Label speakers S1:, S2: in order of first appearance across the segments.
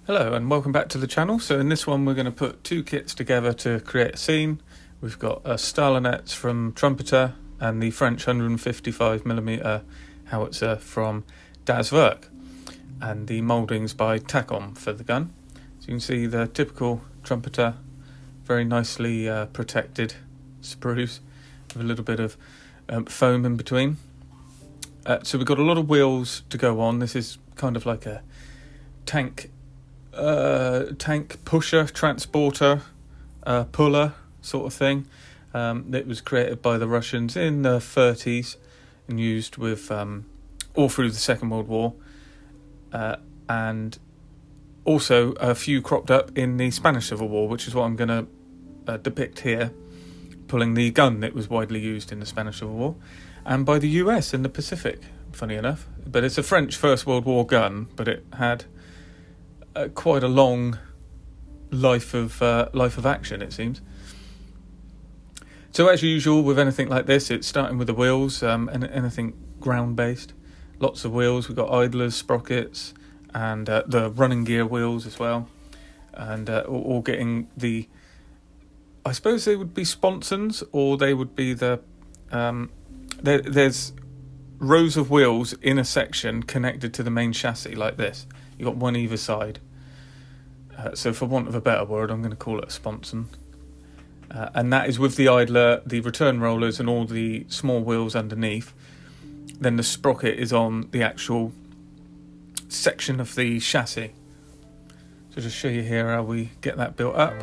S1: Hello and welcome back to the channel. So in this one we're going to put two kits together to create a scene. We've got a Starlinets from Trumpeter and the French 155mm howitzer from Werk, and the mouldings by Tacom for the gun. So you can see the typical Trumpeter, very nicely protected sprues with a little bit of foam in between. So we've got a lot of wheels to go on. This is kind of like a tank pusher, transporter, puller sort of thing. It was created by the Russians in the 30s and used with all through the Second World War, and also a few cropped up in the Spanish Civil War, which is what I'm going to depict here, pulling the gun that was widely used in the Spanish Civil War and by the US in the Pacific, funny enough. But it's a French First World War gun, but it had quite a long life of action, it seems. So as usual with anything like this, it's starting with the wheels, and anything ground based. Lots of wheels. We've got idlers, sprockets, and the running gear wheels as well, and all getting the, I suppose they would be sponsons, or they would be the there's rows of wheels in a section connected to the main chassis like this. You've got one either side. So for want of a better word, I'm going to call it a sponson. And that is with the idler, the return rollers and all the small wheels underneath. Then the sprocket is on the actual section of the chassis. So just show you here how we get that built up.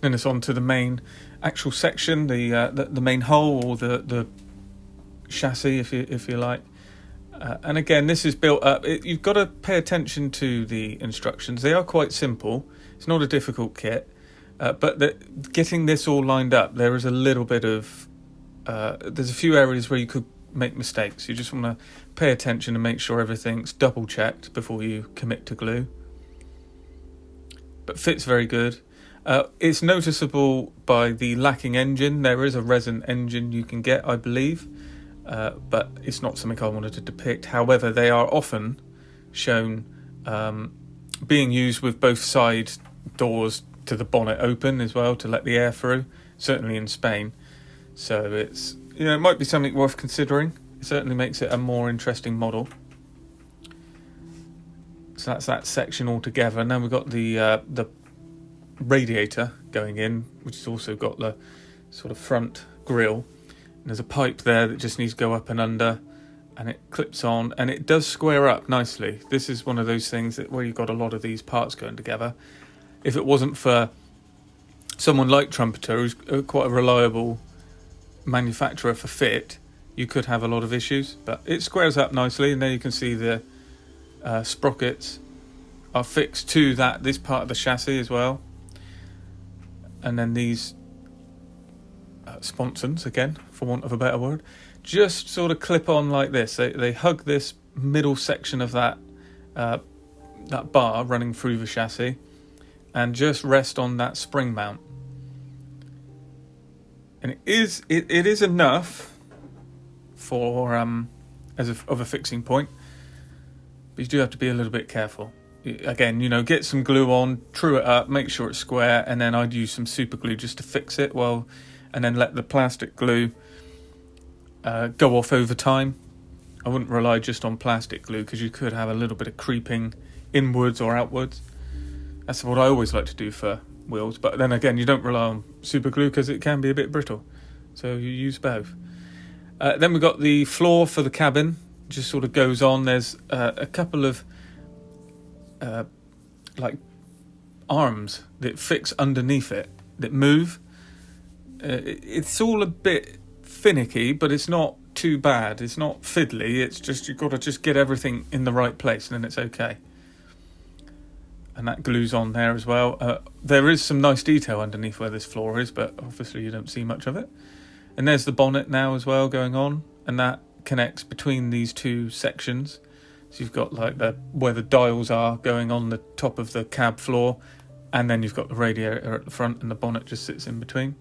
S1: Then it's on to the main actual section, the main hull, or the chassis, if you like. And again, this is built up. You've got to pay attention to the instructions. They are quite simple. It's not a difficult kit, but getting this all lined up, there is a little bit of. There's a few areas where you could make mistakes. You just want to pay attention and make sure everything's double checked before you commit to glue. But fits very good. It's noticeable by the lacking engine. There is a resin engine you can get, I believe, but it's not something I wanted to depict. However, they are often shown being used with both side doors to the bonnet open as well to let the air through, certainly in Spain. So it's, it might be something worth considering. It certainly makes it a more interesting model. So that's that section altogether. Now we've got the radiator going in, which has also got the sort of front grille. And there's a pipe there that just needs to go up and under, and it clips on, and it does square up nicely. This is one of those things where you've got a lot of these parts going together. If it wasn't for someone like Trumpeter, who's quite a reliable manufacturer for fit, you could have a lot of issues, but it squares up nicely. And there you can see the sprockets are fixed to this part of the chassis as well. And then these sponsons, again, for want of a better word, just sort of clip on like this. They hug this middle section of that bar running through the chassis, and just rest on that spring mount. And it is enough for of a fixing point, but you do have to be a little bit careful. Again, get some glue on, true it up, make sure it's square, and then I'd use some super glue just to fix it and then let the plastic glue go off over time. I wouldn't rely just on plastic glue, because you could have a little bit of creeping inwards or outwards. That's what I always like to do for wheels, but then again, you don't rely on super glue because it can be a bit brittle, so you use both. Then we've got the floor for the cabin, just sort of goes on. There's a couple of like arms that fix underneath it that move. It's all a bit finicky, but it's not too bad. It's not fiddly. It's just you've got to just get everything in the right place, and then it's okay. And that glues on there as well. There is some nice detail underneath where this floor is, but obviously you don't see much of it. And there's the bonnet now as well going on, and that connects between these two sections. So you've got like where the dials are going on the top of the cab floor, and then you've got the radiator at the front, and the bonnet just sits in between.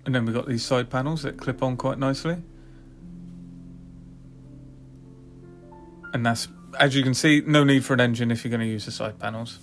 S1: And then we've got these side panels that clip on quite nicely. And that's, as you can see, no need for an engine if you're going to use the side panels.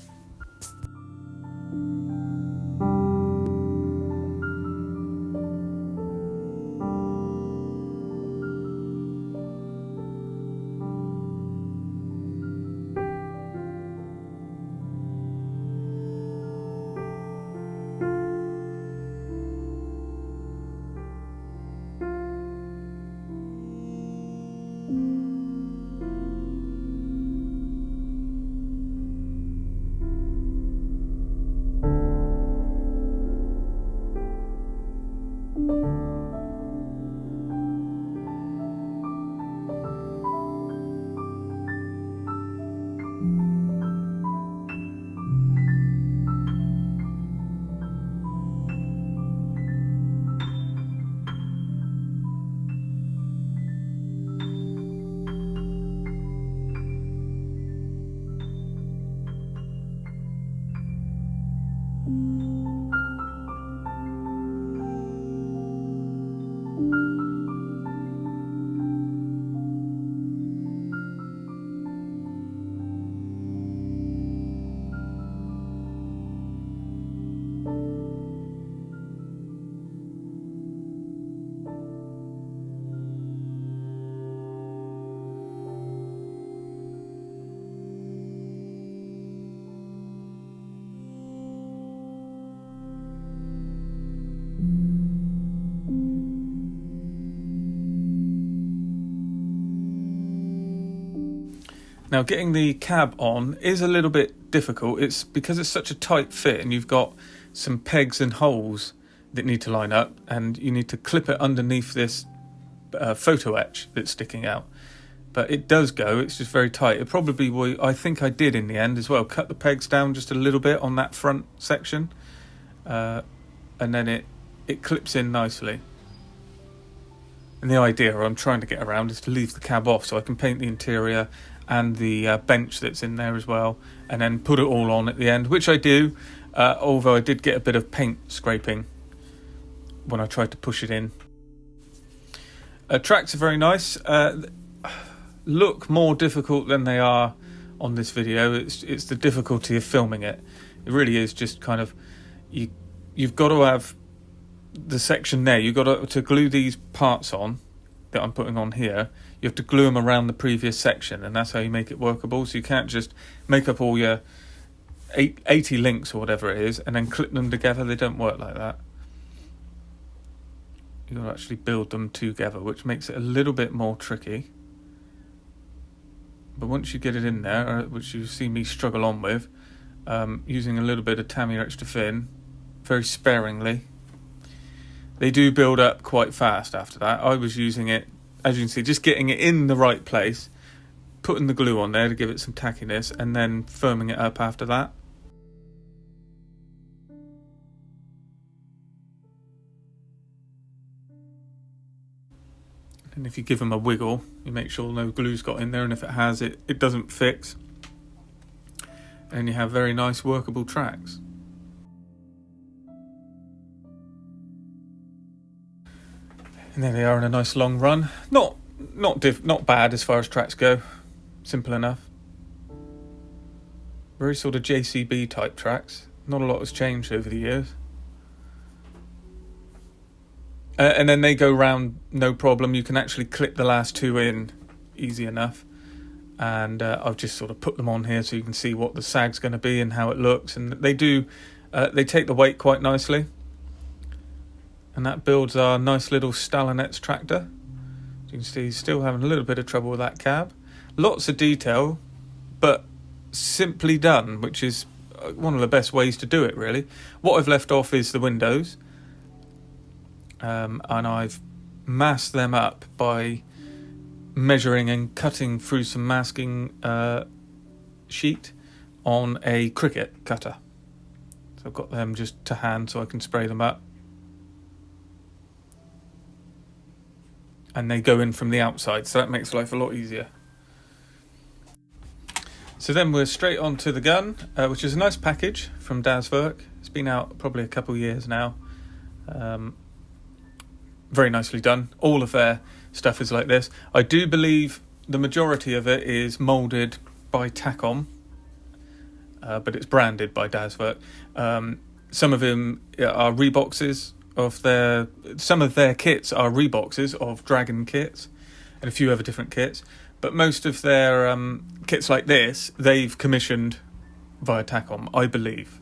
S1: Now, getting the cab on is a little bit difficult. It's because it's such a tight fit and you've got some pegs and holes that need to line up, and you need to clip it underneath this photo etch that's sticking out. But it does go, it's just very tight. It probably I think I did in the end as well, cut the pegs down just a little bit on that front section, and then it clips in nicely. And the idea I'm trying to get around is to leave the cab off so I can paint the interior and the bench that's in there as well, and then put it all on at the end, which I do, although I did get a bit of paint scraping when I tried to push it in. Tracks are very nice. Look more difficult than they are on this video. It's the difficulty of filming it. It really is just kind of, you've got to have the section there. You've got to glue these parts on that I'm putting on here. You have to glue them around the previous section, and that's how you make it workable. So you can't just make up all your 80 links or whatever it is and then clip them together. They don't work like that. You've got to actually build them together, which makes it a little bit more tricky. But once you get it in there, which you see me struggle on with, using a little bit of Tamiya extra thin, very sparingly, they do build up quite fast after that. I was using it, as you can see, just getting it in the right place, putting the glue on there to give it some tackiness, and then firming it up after that. And if you give them a wiggle, you make sure no glue's got in there, and if it has, it doesn't fix. And you have very nice workable tracks. And there they are in a nice long run. Not bad as far as tracks go. Simple enough. Very sort of JCB type tracks. Not a lot has changed over the years. And then they go round no problem. You can actually clip the last two in easy enough. And I've just sort of put them on here so you can see what the sag's going to be and how it looks. And they do, they take the weight quite nicely. And that builds our nice little Stalinets tractor. You can see he's still having a little bit of trouble with that cab. Lots of detail, but simply done, which is one of the best ways to do it, really. What I've left off is the windows. And I've masked them up by measuring and cutting through some masking sheet on a cricket cutter. So I've got them just to hand so I can spray them up. And they go in from the outside, so that makes life a lot easier. So then we're straight on to the gun, which is a nice package from Werk. It's been out probably a couple of years now. Very nicely done. All of their stuff is like this. I do believe the majority of it is moulded by Takom, but it's branded by Werk. Some of them are reboxes of some of their kits are reboxes of Dragon kits, and a few other different kits. But most of their kits like this, they've commissioned via Takom, I believe.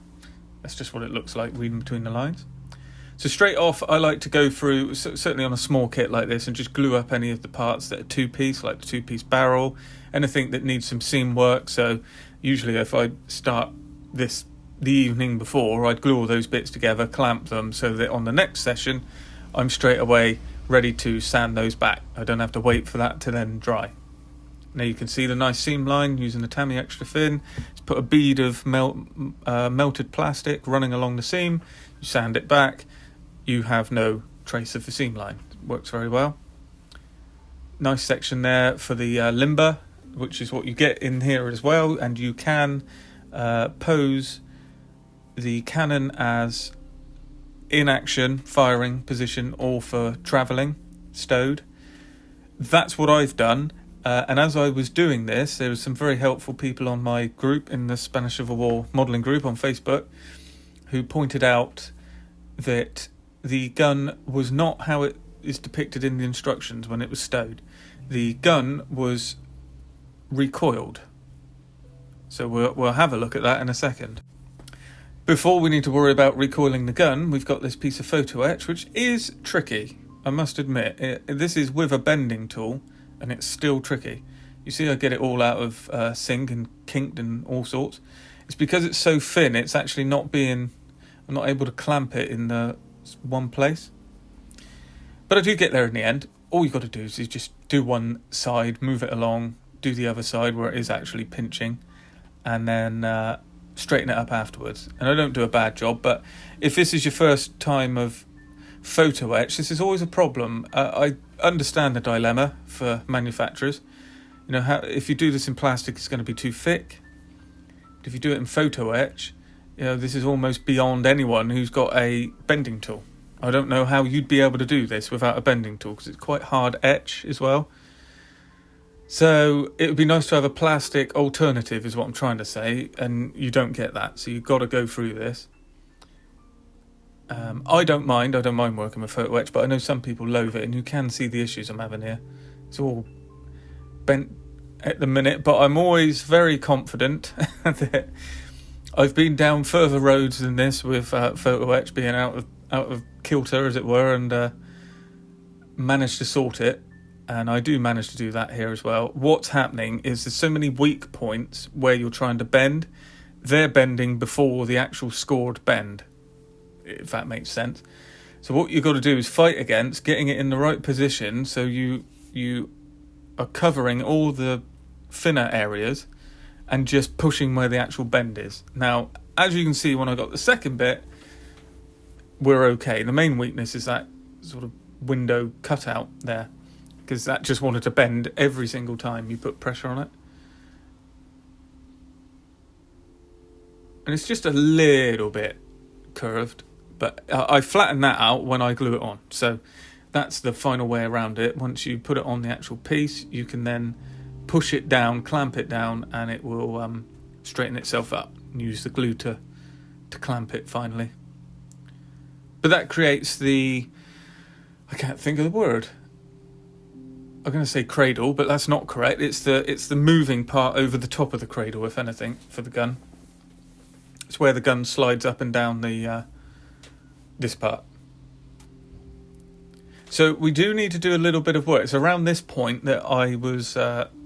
S1: That's just what it looks like reading between the lines. So straight off, I like to go through, certainly on a small kit like this, and just glue up any of the parts that are two-piece, like the two-piece barrel, anything that needs some seam work. So usually if I start this the evening before, I'd glue all those bits together, clamp them, so that on the next session, I'm straight away ready to sand those back. I don't have to wait for that to then dry. Now you can see the nice seam line using the Tamiya extra thin. Just put a bead of melted plastic running along the seam. You sand it back. You have no trace of the seam line. It works very well. Nice section there for the limber, which is what you get in here as well. And you can pose the cannon as in action, firing position, or for travelling, stowed. That's what I've done. And as I was doing this, there were some very helpful people on my group in the Spanish Civil War modelling group on Facebook who pointed out that the gun was not how it is depicted in the instructions when it was stowed. The gun was recoiled. So we'll have a look at that in a second. Before we need to worry about recoiling the gun, we've got this piece of photo etch, which is tricky, I must admit. This is with a bending tool, and it's still tricky. You see I get it all out of sync and kinked and all sorts. It's because it's so thin, it's actually I'm not able to clamp it in the one place. But I do get there in the end. All you've got to do is just do one side, move it along, do the other side where it is actually pinching, and then straighten it up afterwards. And I don't do a bad job, but if this is your first time of photo etch, this is always a problem. I understand the dilemma for manufacturers. You know, if you do this in plastic, it's going to be too thick. But if you do it in photo etch, you know, this is almost beyond anyone who's got a bending tool. I don't know how you'd be able to do this without a bending tool, because it's quite hard etch as well. So it would be nice to have a plastic alternative, is what I'm trying to say, and you don't get that. So you've got to go through this. I don't mind working with photo etch, but I know some people loathe it, and you can see the issues I'm having here. It's all bent at the minute, but I'm always very confident that I've been down further roads than this with photo etch being out of kilter, as it were, and managed to sort it. And I do manage to do that here as well. What's happening is there's so many weak points where you're trying to bend. They're bending before the actual scored bend, if that makes sense. So what you've got to do is fight against getting it in the right position, so you are covering all the thinner areas and just pushing where the actual bend is. Now, as you can see, when I got the second bit, we're okay. The main weakness is that sort of window cutout there, because that just wanted to bend every single time you put pressure on it. And it's just a little bit curved, but I flattened that out when I glue it on. So that's the final way around it. Once you put it on the actual piece, you can then push it down, clamp it down, and it will straighten itself up. And use the glue to clamp it finally. But that creates I can't think of the word. I'm going to say cradle, but that's not correct. It's the moving part over the top of the cradle, if anything, for the gun. It's where the gun slides up and down this part. So we do need to do a little bit of work. It's around this point that I was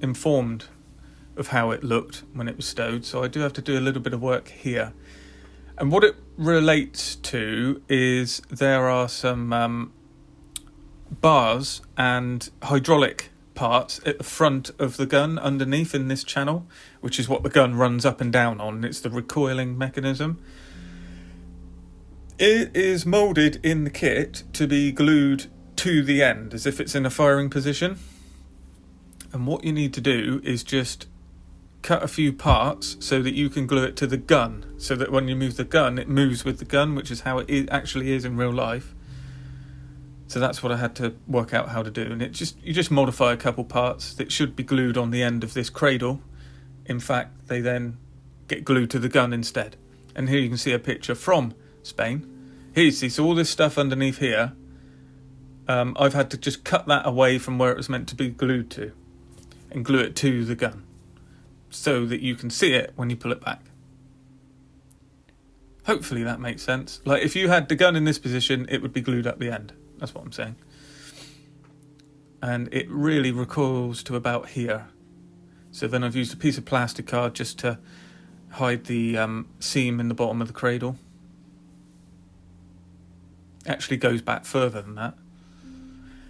S1: informed of how it looked when it was stowed. So I do have to do a little bit of work here. And what it relates to is there are some bars and hydraulic parts at the front of the gun underneath in this channel, which is what the gun runs up and down on. It's the recoiling mechanism. It is moulded in the kit to be glued to the end as if it's in a firing position. And what you need to do is just cut a few parts so that you can glue it to the gun, so that when you move the gun, it moves with the gun, which is how it actually is in real life. So that's what I had to work out how to do. And you just modify a couple parts that should be glued on the end of this cradle. In fact, they then get glued to the gun instead. And here you can see a picture from Spain. Here you see, so all this stuff underneath here, I've had to just cut that away from where it was meant to be glued to and glue it to the gun so that you can see it when you pull it back. Hopefully that makes sense. Like, if you had the gun in this position, it would be glued up the end. That's what I'm saying. And it really recoils to about here. So then I've used a piece of plastic card just to hide the seam in the bottom of the cradle. Actually goes back further than that.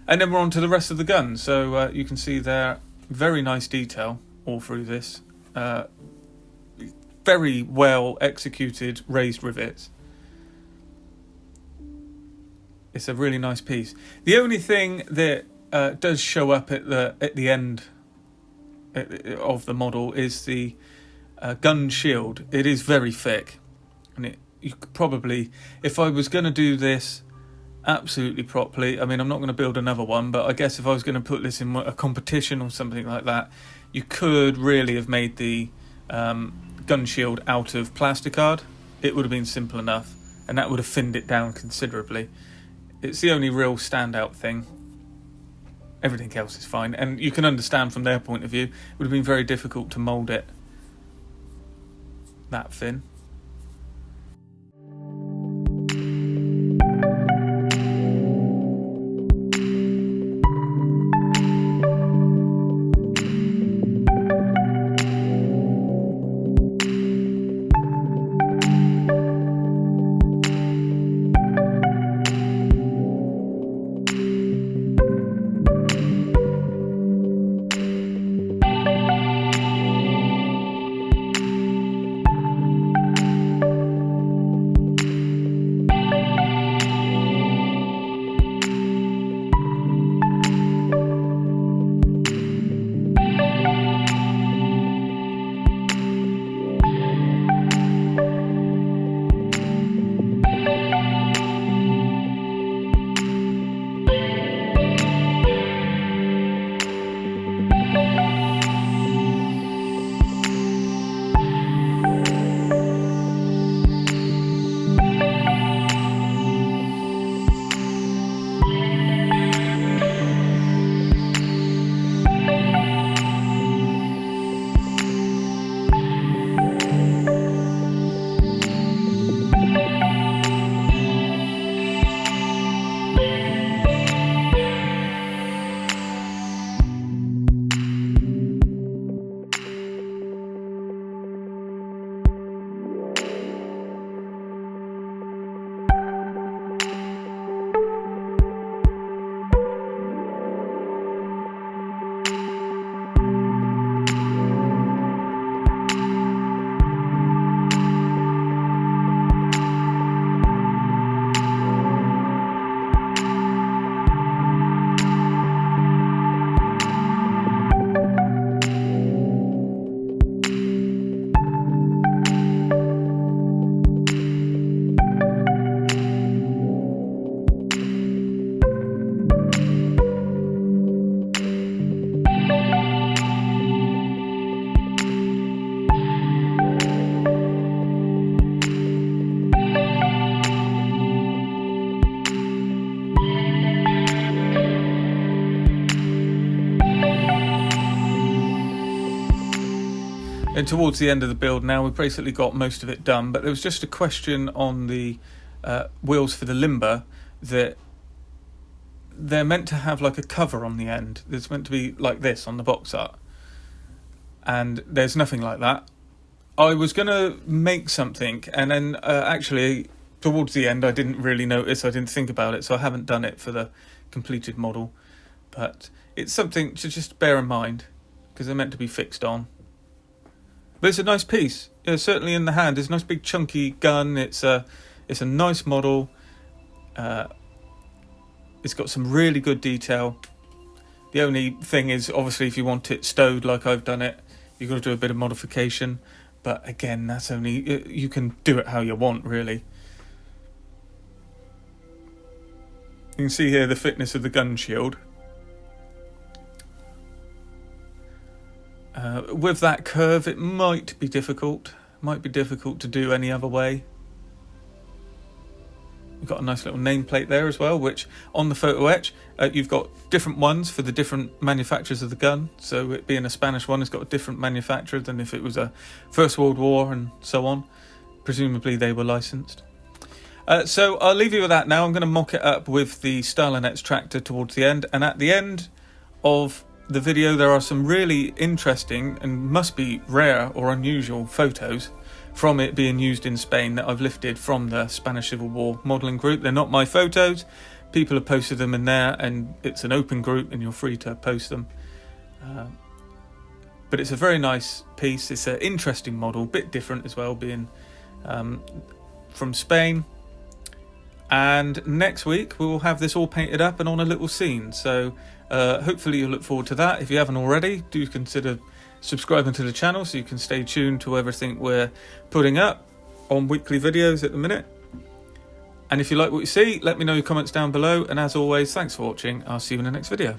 S1: And then we're on to the rest of the gun. So you can see there, very nice detail all through this. Very well executed raised rivets. It's a really nice piece. The only thing that does show up at the end of the model is the gun shield. It is very thick, and you could probably, if I was going to do this absolutely properly, I mean, I'm not going to build another one, but I guess if I was going to put this in a competition or something like that, you could really have made the gun shield out of plasticard. It would have been simple enough, and that would have thinned it down considerably. It's the only real standout thing. Everything else is fine, and you can understand from their point of view, it would have been very difficult to mould it that thin. And towards the end of the build now, we've basically got most of it done, but there was just a question on the wheels for the limber that they're meant to have like a cover on the end. It's meant to be like this on the box art, and there's nothing like that. I was going to make something, and then actually towards the end I didn't really notice, I didn't think about it, so I haven't done it for the completed model. But it's something to just bear in mind, because they're meant to be fixed on. But it's a nice piece. Yeah, certainly in the hand. It's a nice big chunky gun. It's a nice model. It's got some really good detail. The only thing is, obviously, if you want it stowed like I've done it, you've got to do a bit of modification. But again, that's only, you can do it how you want, really. You can see here the thickness of the gun shield. With that curve, it might be difficult. Might be difficult to do any other way. We've got a nice little nameplate there as well, which on the photo etch, you've got different ones for the different manufacturers of the gun. So it being a Spanish one, it's got a different manufacturer than if it was a First World War and so on. Presumably they were licensed. So I'll leave you with that now. I'm going to mock it up with the Stalinets tractor towards the end. And at the end of the video, there are some really interesting and must be rare or unusual photos from it being used in Spain that I've lifted from the Spanish Civil War modelling group. They're not my photos. People have posted them in there, and it's an open group and you're free to post them. But it's a very nice piece. It's an interesting model, bit different as well, being from Spain. And next week we will have this all painted up and on a little scene. So hopefully you'll look forward to that. If you haven't already, do consider subscribing to the channel so you can stay tuned to everything we're putting up on weekly videos at the minute. And if you like what you see, let me know your comments down below. And as always, thanks for watching. I'll see you in the next video.